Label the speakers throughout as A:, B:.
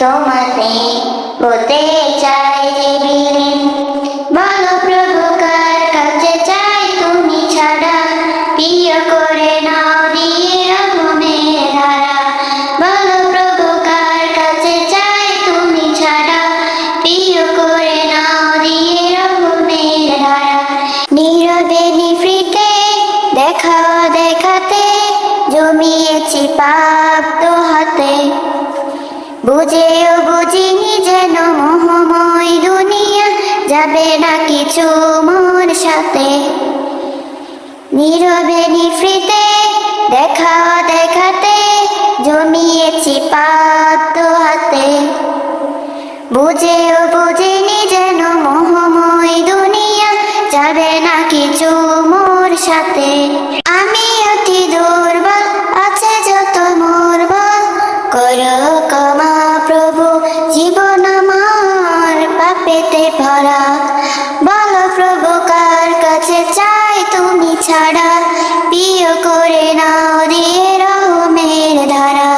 A: তোমাতে হতে চাই যে বিলীন। বলো প্রভু কার কাছে চাই তুমি ছাড়া, প্রিয় করে নাও দিয়ে রহমের ধারা। বলো প্রভু কার কাছে চাই তুমি ছাড়া, প্রিয় করে নাও দিয়ে রহমের ধারা। নীরবে নিভৃতে দেখাও দেখাতে, জমিয়েছি পাপ তো হাতে। বুঝেও বুঝিনি যেন মোহময় দুনিয়া, যাবে না কিছু মোর সাথে। নীরবে নিভৃতে দেখাও দেখাতে, জমিয়েছি পাপ তো হাতে। বুঝেও বুঝিনি যেন মোহময় দুনিয়া, যাবে না কিছু মোর সাথে। আমি অতি দুর্বল, আছে যত মোর বল, করো ক্ষমা প্রভু জীবন আমার পাপেতে ভরা। বলো প্রভু কার কাছে চাই তুমি ছাড়া, প্রিয় করে নাও দিয়ে রহমের ধারা।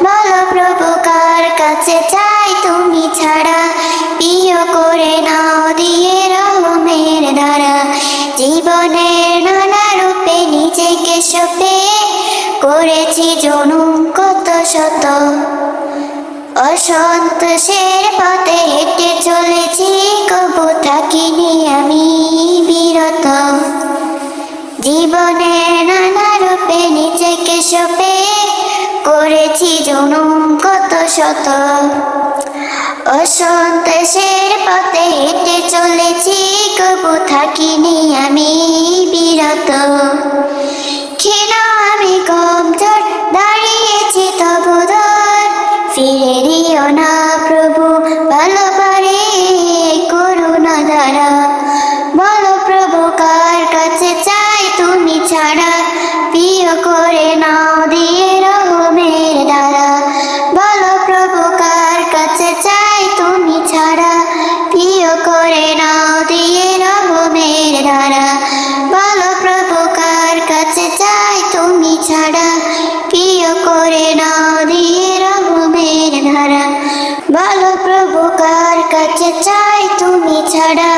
A: বলো প্রভু কার কাছে চাই তুমি ছাড়া, প্রিয় করে নাও দিয়ে রহমের ধারা। জীবনের নানা রূপে নিজেকে সঁপে করেছি জনম কত শত, অসন্তোষের পথে হেঁটে চলেছি, কবু থাকিনি আমি বিরত। জীবনের নানা রূপে নিজেকে সঁপে করেছি জনম কত শত, অসন্তোষের পথে হেঁটে চলেছি, কবু থাকিনি আমি বিরত। ক্ষীণ আমি কমজোর, দাঁড়িয়েছি তবু দর, ফিরে দিও না প্রভু ভালো পারে করুণা ধারা। বলো প্রভু কার কাছে চাই তুমি ছাড়া, প্রিয় করে নাও দিয়ে রহমের ধারা। বলো প্রভু কার কাছে চাই তুমি ছাড়া, প্রিয় করে নাও দিয়ে রহমের ধারা। বলো প্রভু কার কাছে চাই তুমি ছাড়া, প্রিয় করে নাও দিয়ে রহমের ধারা। বলো প্রভু কার কাছে চাই তুমি ছাড়া,